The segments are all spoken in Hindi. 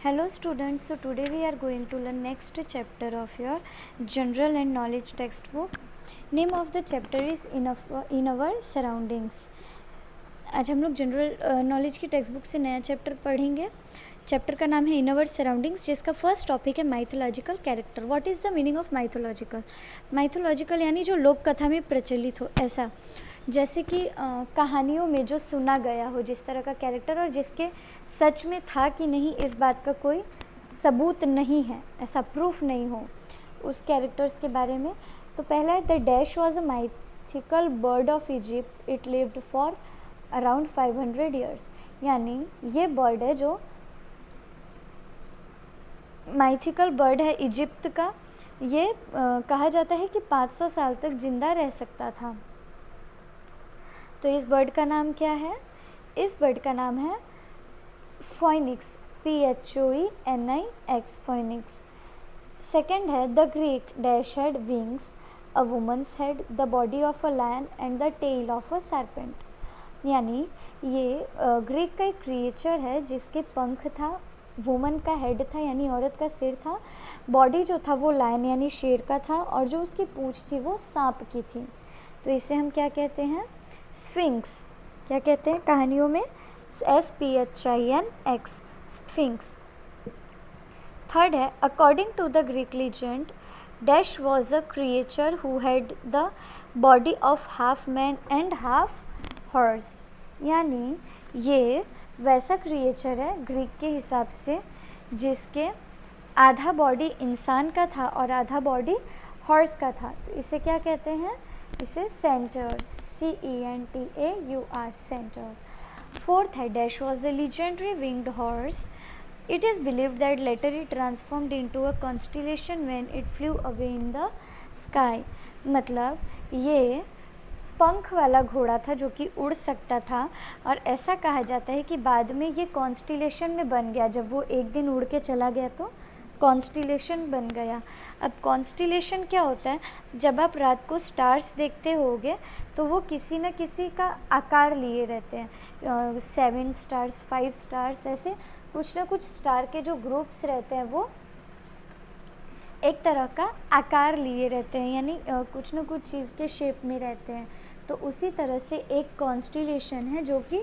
Hello students, so today we are going to learn next chapter of your general and knowledge textbook. Name of the chapter is in our surroundings. आज हम लोग जनरल नॉलेज की टेक्स्ट बुक से नया चैप्टर पढ़ेंगे. चैप्टर का नाम है इन अवर सराउंडिंग्स, जिसका फर्स्ट टॉपिक है mythological character. What is the meaning of mythological? Mythological यानी जो लोक कथा में प्रचलित हो, ऐसा जैसे कि कहानियों में जो सुना गया हो, जिस तरह का कैरेक्टर, और जिसके सच में था कि नहीं इस बात का कोई सबूत नहीं है, ऐसा प्रूफ नहीं हो उस कैरेक्टर्स के बारे में. तो पहला है the dash was a mythical bird of Egypt. It lived for around 500 years. यानी ये बर्ड है जो माइथिकल बर्ड है इजिप्ट का. ये कहा जाता है कि 500 साल तक जिंदा रह सकता था. तो इस बर्ड का नाम क्या है? इस बर्ड का नाम है फोइनिक्स. PHOENIX, phoenix. सेकेंड है the Greek dash had wings, a woman's head, the body of a lion and the tail of a serpent. यानी ये ग्रीक का एक क्रिएचर है जिसके पंख था, वुमन का हेड था यानी औरत का सिर था, बॉडी जो था वो लायन यानी शेर का था, और जो उसकी पूंछ थी वो सांप की थी. तो इसे हम क्या कहते हैं? स्फिंक्स. क्या कहते हैं कहानियों में? SPHINX, sphinx. थर्ड है according to the Greek legend dash was a creature who had the body of half man and half horse. यानी ये वैसा क्रिएचर है ग्रीक के हिसाब से जिसके आधा बॉडी इंसान का था और आधा बॉडी हॉर्स का था. तो इसे क्या कहते हैं? इसे सेंटर, CENTAUR, सेंटर. फोर्थ है dash was a legendary winged horse. It is believed that later it transformed into a constellation when it flew away in the sky. मतलब ये पंख वाला घोड़ा था जो कि उड़ सकता था, और ऐसा कहा जाता है कि बाद में ये कॉन्स्टिलेशन में बन गया. जब वो एक दिन उड़ के चला गया तो कॉन्स्टिलेशन बन गया. अब कॉन्स्टिलेशन क्या होता है? जब आप रात को स्टार्स देखते होगे तो वो किसी न किसी का आकार लिए रहते हैं. 7 स्टार्स, 5 स्टार्स, ऐसे कुछ ना कुछ स्टार के जो ग्रुप्स रहते हैं वो एक तरह का आकार लिए रहते हैं, यानी कुछ ना कुछ चीज़ के शेप में रहते हैं. तो उसी तरह से एक कॉन्स्टिलेशन है जो कि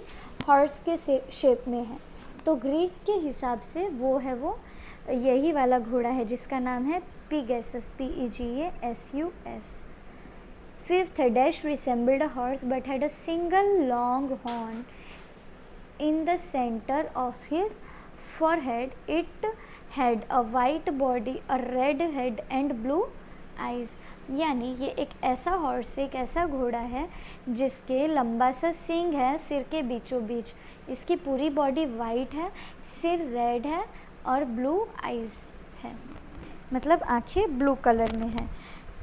हॉर्स के शेप में है. तो ग्रीक के हिसाब से वो है वो यही वाला घोड़ा है जिसका नाम है पीगैसस, PEGASUS. फिफ्थ है dash resembled a horse but had a single long horn in the center of his forehead. It had a white body, a red head and blue eyes. यानी ये एक ऐसा हॉर्स, एक ऐसा घोड़ा है जिसके लंबा सा सींग है सिर के बीचों बीच. इसकी पूरी बॉडी वाइट है, सिर रेड है और ब्लू आइज़ है, मतलब आँखें ब्लू कलर में है.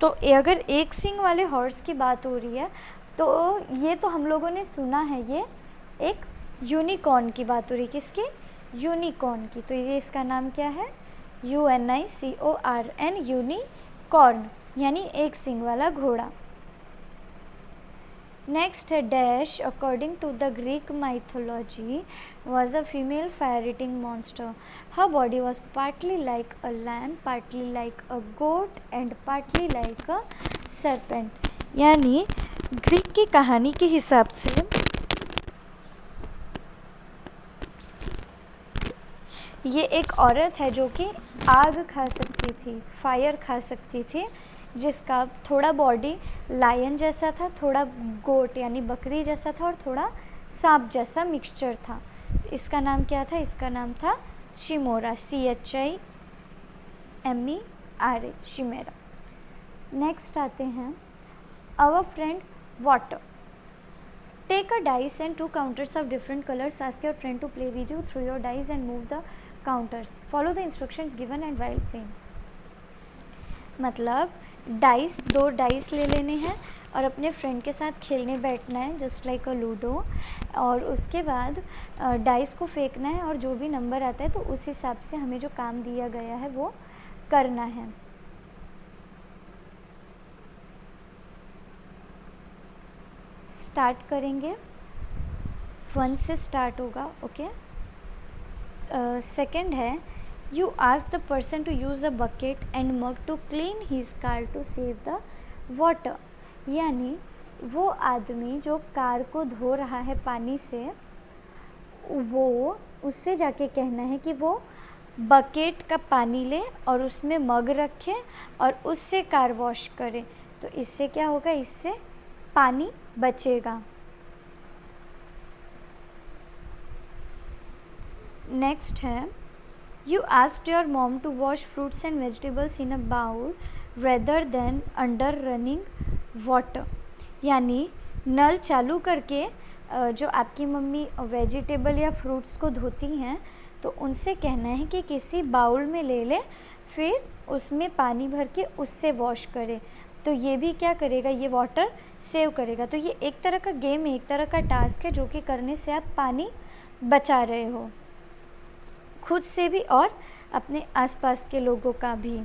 तो अगर एक सींग वाले हॉर्स की बात हो रही है तो ये तो हम लोगों ने सुना है, ये एक यूनिकॉर्न की बात हो रही. किसकी? यूनिकॉर्न की. तो ये इसका नाम क्या है? UNICORN, यूनिकॉर्न, यानी एक सिंग वाला घोड़ा. नेक्स्ट है dash according to the Greek mythology was a female fire eating monster. Her body was partly like a lamb, partly like a goat and partly like a serpent. यानी ग्रीक की कहानी के हिसाब से ये एक औरत है जो कि आग खा सकती थी, फायर खा सकती थी, जिसका थोड़ा बॉडी लायन जैसा था, थोड़ा गोट यानी बकरी जैसा था, और थोड़ा सांप जैसा मिक्सचर था. इसका नाम क्या था? इसका नाम था चिमोरा, CHIMERA, चिमेरा. नेक्स्ट आते हैं our friend water. Take a dice and 2 counters of different colors. Ask your friend to play with you. Throw your dice and move the counters. Follow the instructions given and while playing. मतलब डाइस, 2 डाइस ले लेने हैं और अपने फ्रेंड के साथ खेलने बैठना है, जस्ट लाइक अ लूडो. और उसके बाद डाइस को फेंकना है और जो भी नंबर आता है तो उस हिसाब से हमें जो काम दिया गया है वो करना है. स्टार्ट करेंगे, 1 से स्टार्ट होगा. ओके. सेकंड है You ask the person to use a bucket and mug to clean his car to save the water. यानी वो आदमी जो कार को धो रहा है पानी से, वो उससे जाके कहना है कि वो बकेट का पानी ले और उसमें मग रखे और उससे कार वॉश करे। तो इससे क्या होगा, इससे पानी बचेगा। नेक्स्ट है, you asked your mom to wash fruits and vegetables in a bowl rather than under running water. यानी नल चालू करके जो आपकी मम्मी वेजिटेबल या फ्रूट्स को धोती हैं, तो उनसे कहना है कि किसी बाउल में ले ले, फिर उसमें पानी भर के उससे वॉश करे। तो ये भी क्या करेगा, ये वाटर सेव करेगा। तो ये एक तरह का गेम है, एक तरह का टास्क है, जो कि करने से आप पानी बचा रहे हो, खुद से भी और अपने आसपास के लोगों का भी।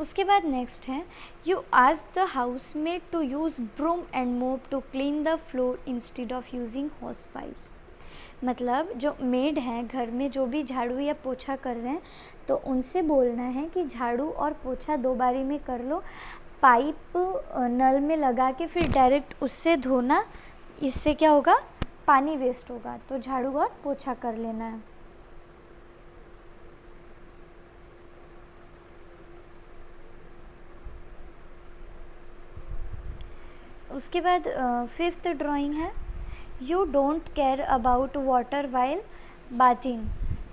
उसके बाद नेक्स्ट है, you ask the housemate to use broom and mop to clean the floor instead of using hose pipe. मतलब जो मेड है घर में, जो भी झाड़ू या पोछा कर रहे हैं, तो उनसे बोलना है कि झाड़ू और पोछा 2 बारी में कर लो, पाइप नल में लगा के फिर डायरेक्ट उससे धोना, इससे क्या होगा, पानी वेस्ट होगा। तो झाड़ू और पोछा कर लेना है। उसके बाद 5th ड्राइंग है, you don't care about water while bathing.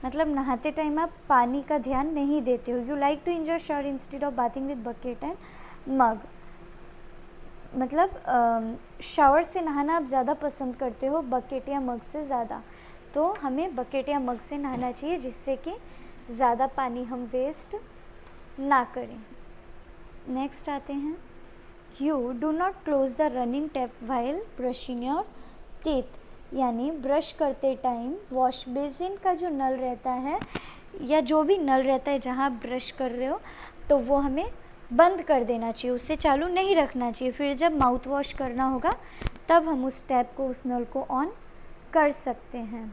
मतलब नहाते टाइम आप पानी का ध्यान नहीं देते हो। You like to enjoy shower instead of bathing with bucket and mug. मतलब शावर से नहाना आप ज़्यादा पसंद करते हो बकेट या मग से ज़्यादा। तो हमें बकेट या मग से नहाना चाहिए, जिससे कि ज़्यादा पानी हम वेस्ट ना करें। नेक्स्ट आते हैं, you do not close the running tap while brushing your teeth. यानी ब्रश करते टाइम वॉश बेसिन का जो नल रहता है या जो भी नल रहता है जहाँ आप ब्रश कर रहे हो, तो वो हमें बंद कर देना चाहिए, उससे चालू नहीं रखना चाहिए। फिर जब माउथ वॉश करना होगा तब हम उस टैप को, उस नल को ऑन कर सकते हैं।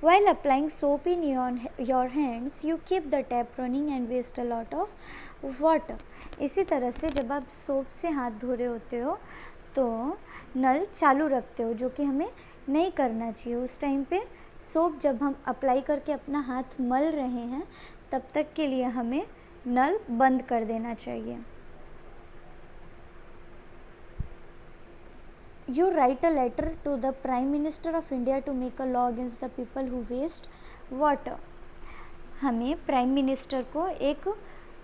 While applying soap in your hands, you keep the tap running and waste a lot of water. इसी तरह से जब आप सोप से हाथ धो रहे होते हो तो नल चालू रखते हो, जो कि हमें नहीं करना चाहिए। उस टाइम पे सोप जब हम अप्लाई करके अपना हाथ मल रहे हैं, तब तक के लिए हमें नल बंद कर देना चाहिए। You write a letter to the Prime Minister of India to make a law against the people who waste water. हमें प्राइम मिनिस्टर को एक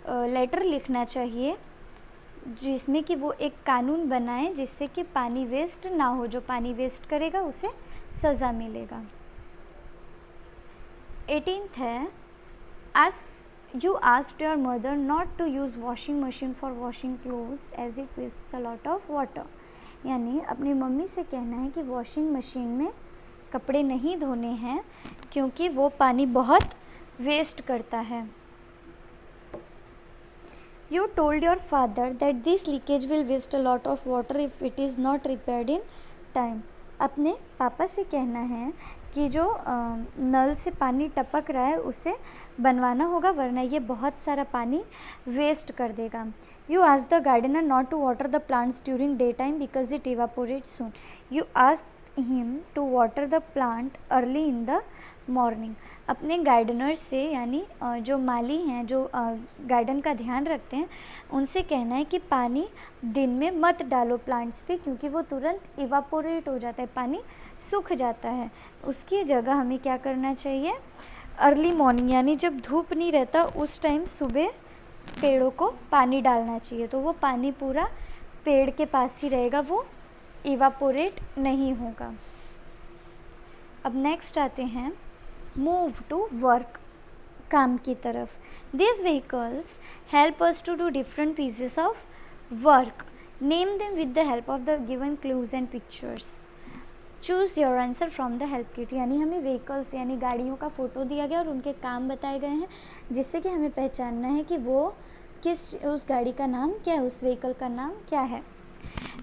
लेटर लिखना चाहिए जिसमें कि वो एक कानून बनाए जिससे कि पानी वेस्ट ना हो। जो पानी वेस्ट करेगा उसे सज़ा मिलेगा। 18th है, you asked your mother not to use washing machine for washing clothes as it wastes a lot of water. यानी अपनी मम्मी से कहना है कि वॉशिंग मशीन में कपड़े नहीं धोने हैं क्योंकि वो पानी बहुत वेस्ट करता है। You told your father that this leakage will waste a lot of water if it is not repaired in time. अपने पापा से कहना है कि जो नल से पानी टपक रहा है उसे बनवाना होगा, वरना ये बहुत सारा पानी वेस्ट कर देगा। You ask the gardener not to water the plants during daytime because it evaporates soon. You ask him to water the plant early in the morning. अपने गार्डनर से, यानी जो माली हैं, जो गार्डन का ध्यान रखते हैं, उनसे कहना है कि पानी दिन में मत डालो प्लांट्स पे, क्योंकि वो तुरंत इवापोरेट हो जाता है, पानी सूख जाता है। उसकी जगह हमें क्या करना चाहिए, अर्ली मॉर्निंग यानी जब धूप नहीं रहता उस टाइम सुबह पेड़ों को पानी डालना चाहिए। तो वो पानी पूरा पेड़ के पास ही रहेगा, वो इवापोरेट नहीं होगा। अब नेक्स्ट आते हैं मूव टू वर्क, काम की तरफ। These vehicles help us to do different pieces of work. Name them with the help of the given clues and pictures. Choose your answer from the help kit. यानी हमें व्हीकल्स यानी गाड़ियों का फ़ोटो दिया गया और उनके काम बताए गए हैं, जिससे कि हमें पहचानना है कि वो किस, उस गाड़ी का नाम क्या है, उस व्हीकल का नाम क्या है।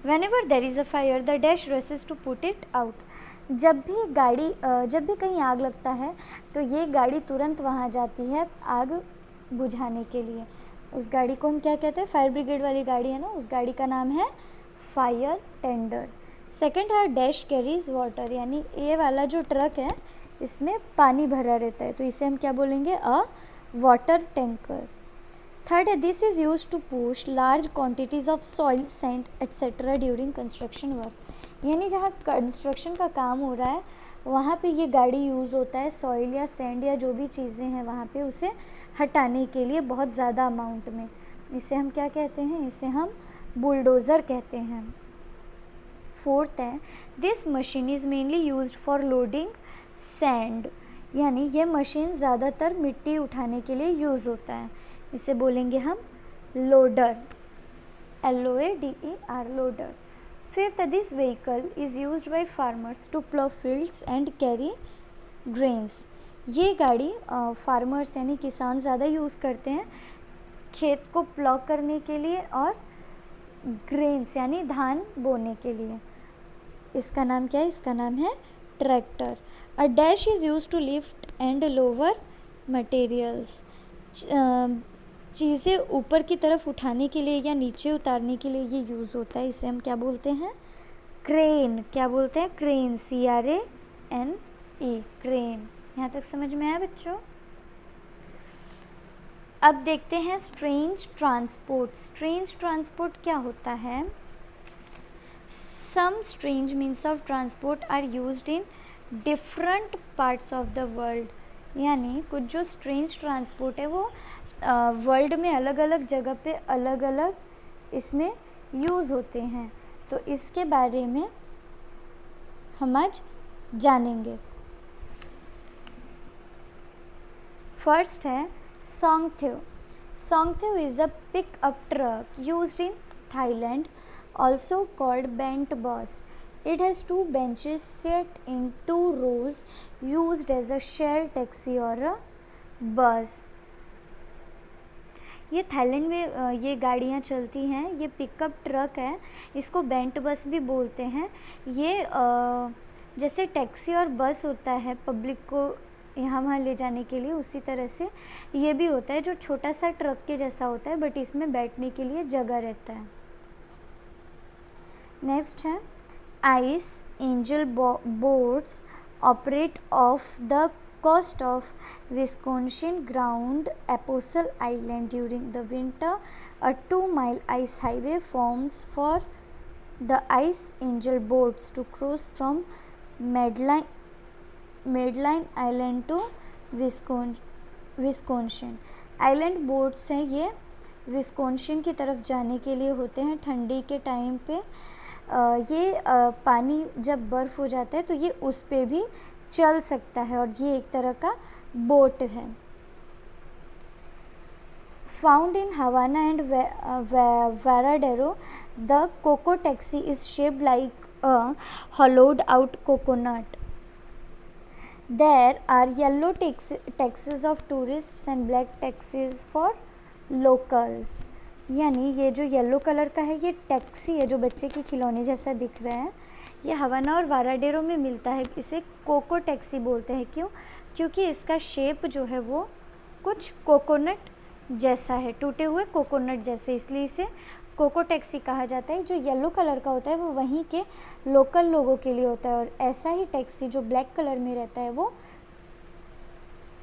Whenever there is a fire, the dash races to put it out. जब भी कहीं आग लगता है तो ये गाड़ी तुरंत वहाँ जाती है आग बुझाने के लिए. उस गाड़ी को हम क्या कहते हैं? फायर ब्रिगेड वाली गाड़ी है ना, उस गाड़ी का नाम है फायर टेंडर. सेकेंड है डैश कैरीज वाटर, यानी ये वाला जो ट्रक है इसमें पानी भरा रहता है तो इसे हम क्या बोलेंगे? A water tanker. थर्ड है this is use to push large quantities of soil sand etcetera during construction work. यानी जहाँ कंस्ट्रक्शन का काम हो रहा है वहाँ पे ये गाड़ी यूज़ होता है सॉइल या सैंड या जो भी चीज़ें हैं वहाँ पे उसे हटाने के लिए बहुत ज़्यादा अमाउंट में. इसे हम क्या कहते हैं? इसे हम बुलडोज़र कहते हैं. फोर्थ है this machine is mainly used for loading sand, यानी ये मशीन ज़्यादातर मिट्टी उठाने के लिए यूज़ होता है. इसे बोलेंगे हम loader, LOADER, loader. Fifth this vehicle is used by farmers to plough fields and carry grains. ये गाड़ी फार्मर्स यानी किसान ज़्यादा यूज़ करते हैं खेत को प्लॉ करने के लिए और ग्रेन्स यानी धान बोने के लिए. इसका नाम क्या है? इसका नाम है tractor. A dash is use to lift and lower materials. चीज़ें ऊपर की तरफ उठाने के लिए या नीचे उतारने के लिए ये यूज़ होता है. इसे हम क्या बोलते हैं? क्रेन. क्या बोलते हैं? Crane, CRANE, crane. यहाँ तक समझ में आया बच्चों? अब देखते हैं स्ट्रेंज ट्रांसपोर्ट. स्ट्रेंज ट्रांसपोर्ट क्या होता है? Some strange means of transport are used in different parts of the world. यानी कुछ जो स्ट्रेंज ट्रांसपोर्ट है वो वर्ल्ड में अलग अलग जगह पे अलग अलग इसमें यूज़ होते हैं. तो इसके बारे में हम आज जानेंगे. फर्स्ट है सोंगथेव. सोंगथेव is a pick-up truck used in Thailand, also called bent bus. It has two benches set in two rows, used as a shell taxi or a bus. ये थाईलैंड में ये गाड़ियाँ चलती हैं. ये पिकअप ट्रक है, इसको बेंट बस भी बोलते हैं. ये जैसे टैक्सी और बस होता है पब्लिक को यहाँ वहाँ ले जाने के लिए, उसी तरह से ये भी होता है जो छोटा सा ट्रक के जैसा होता है बट इसमें बैठने के लिए जगह रहता है. नेक्स्ट है ice angel boats operate of the coast of Wisconsin ground Apostle Island during the winter. A 2-mile ice highway forms for the Ice Angel boats to cross from Madeline Island to Wisconsin. Island boats हैं ये विस्कॉन्सिन की तरफ जाने के लिए होते हैं ठंडी के टाइम पे. ये पानी जब बर्फ़ हो जाता है तो ये उस पे भी चल सकता है और ये एक तरह का बोट है. Found in Havana and Varadero the coco taxi is shaped like a hollowed out coconut. There are yellow taxis of tourists and black taxis for locals. यानी ये जो येलो कलर का है ये टैक्सी है जो बच्चे के खिलौने जैसा दिख रहा है. ये हवाना और वाराडेरो में मिलता है. इसे कोको टैक्सी बोलते हैं. क्यों? क्योंकि इसका शेप जो है वो कुछ कोकोनट जैसा है, टूटे हुए कोकोनट जैसे, इसलिए इसे कोको टैक्सी कहा जाता है. जो येलो कलर का होता है वो वहीं के लोकल लोगों के लिए होता है और ऐसा ही टैक्सी जो ब्लैक कलर में रहता है वो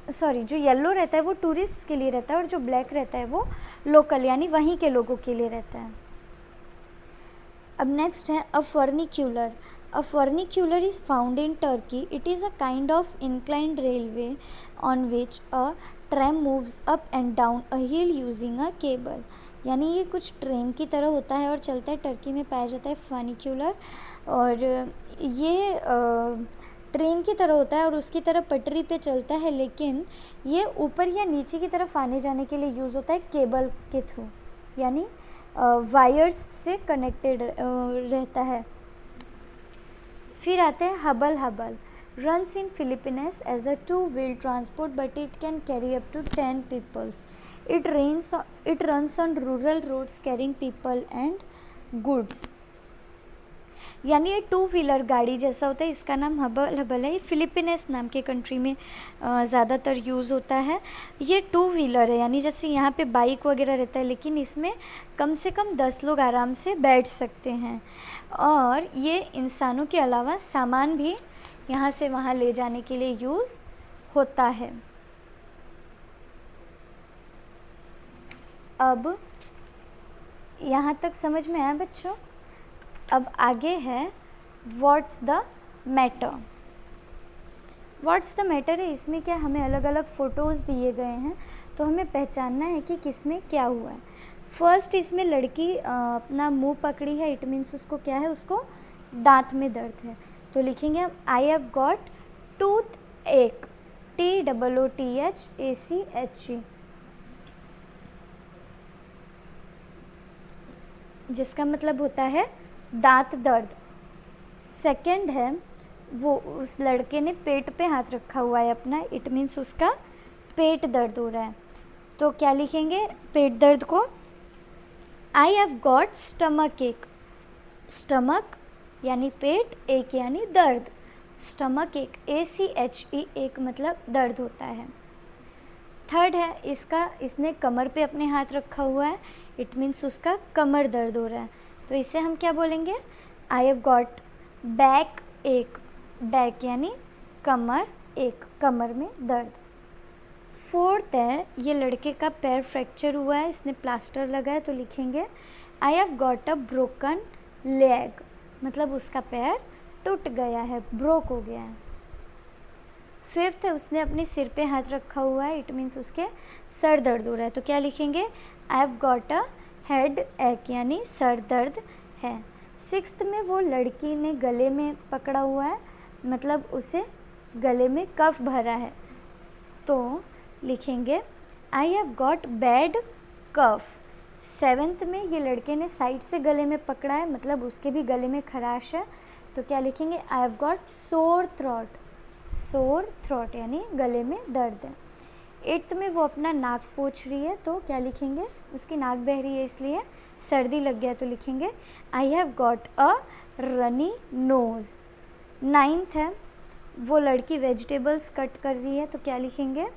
जो येलो रहता है वो टूरिस्ट के लिए रहता है और जो ब्लैक रहता है वो लोकल यानी वहीं के लोगों के लिए रहता है. अब नेक्स्ट है a funicular. A funicular is found in Turkey. It is a kind of inclined railway on which a tram moves up and down a hill using a cable. यानी ये कुछ ट्रेन की तरह होता है और चलता है. टर्की में पाया जाता है फर्निक्यूलर और ये ट्रेन की तरह होता है और उसकी तरह पटरी पे चलता है, लेकिन ये ऊपर या नीचे की तरफ आने जाने के लिए यूज़ होता है केबल के थ्रू, यानी वायर्स से कनेक्टेड रहता है. फिर आते हैं Hubble. Hubble runs in Philippines as a two-wheel transport but it can carry up to 10 peoples. It runs on rural roads carrying people and goods. यानी ये 2 व्हीलर गाड़ी जैसा होता है, इसका नाम हबल हबल है। ये फिलीपींस नाम के कंट्री में ज़्यादातर यूज़ होता है। ये 2 व्हीलर है, यानी जैसे यहाँ पे बाइक वगैरह रहता है, लेकिन इसमें कम से कम 10 लोग आराम से बैठ सकते हैं। और ये इंसानों के अलावा सामान भी यहाँ से वहाँ ले जाने के लिए यूज़ होता है। अब यहाँ तक समझ में आया बच्चों? अब आगे है what's the matter. What's the matter है, इसमें क्या हमें अलग अलग फ़ोटोज़ दिए गए हैं, तो हमें पहचानना है कि किस में क्या हुआ है। फर्स्ट इसमें लड़की अपना मुंह पकड़ी है, इट मीन्स उसको क्या है, उसको दांत में दर्द है। तो लिखेंगे हम आई हैव गॉट टूथ एक, TOOTHACHE, जिसका मतलब होता है दांत दर्द। सेकंड है, वो उस लड़के ने पेट पे हाथ रखा हुआ है अपना, इट मीन्स उसका पेट दर्द हो रहा है। तो क्या लिखेंगे पेट दर्द को? आई हैव गॉट स्टमक एक, स्टमक यानी पेट, एक यानी दर्द, स्टमक एक, ACHE, एक मतलब दर्द होता है। थर्ड है इसने कमर पे अपने हाथ रखा हुआ है, इट मीन्स उसका कमर दर्द हो रहा है। तो इसे हम क्या बोलेंगे? आई हैव गॉट बैक एक, बैक यानी कमर एक, कमर में दर्द। फोर्थ है, ये लड़के का पैर फ्रैक्चर हुआ है, इसने प्लास्टर लगाया, तो लिखेंगे I have got a broken leg, मतलब उसका पैर टूट गया है, ब्रोक हो गया है। फिफ्थ है, उसने अपने सिर पे हाथ रखा हुआ है, इट मीन्स उसके सर दर्द हो रहा है। तो क्या लिखेंगे? I have got a head एक, यानी सर दर्द है। सिक्स्थ में वो लड़की ने गले में पकड़ा हुआ है, मतलब उसे गले में कफ भरा है, तो लिखेंगे I have got bad cough. Seventh में ये लड़के ने साइड से गले में पकड़ा है, मतलब उसके भी गले में खराश है, तो क्या लिखेंगे? I have got sore throat, sore throat यानी गले में दर्द है। एट्थ में वो अपना नाक पोंछ रही है, तो क्या लिखेंगे? उसकी नाक बह रही है इसलिए सर्दी लग गया, तो लिखेंगे I have got a runny nose. Ninth है, वो लड़की वेजिटेबल्स कट कर रही है, तो क्या लिखेंगे?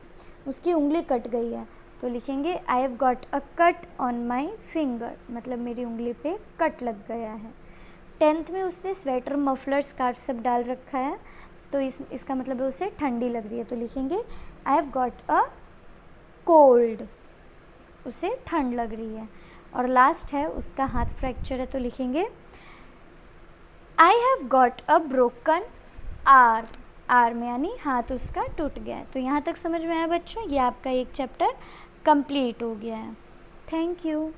उसकी उंगली कट गई है, तो लिखेंगे I have got a cut on my finger, मतलब मेरी उंगली पे कट लग गया है। टेंथ में उसने स्वेटर, मफलर, स्कार्फ सब डाल रखा है, तो इसका मतलब है उसे ठंडी लग रही है, तो लिखेंगे I have got a cold, उसे ठंड लग रही है। और लास्ट है, उसका हाथ फ्रैक्चर है, तो लिखेंगे I have got a broken arm, arm यानी हाथ उसका टूट गया है। तो यहाँ तक समझ में आया बच्चों? ये आपका एक चैप्टर कंप्लीट हो गया है। Thank you.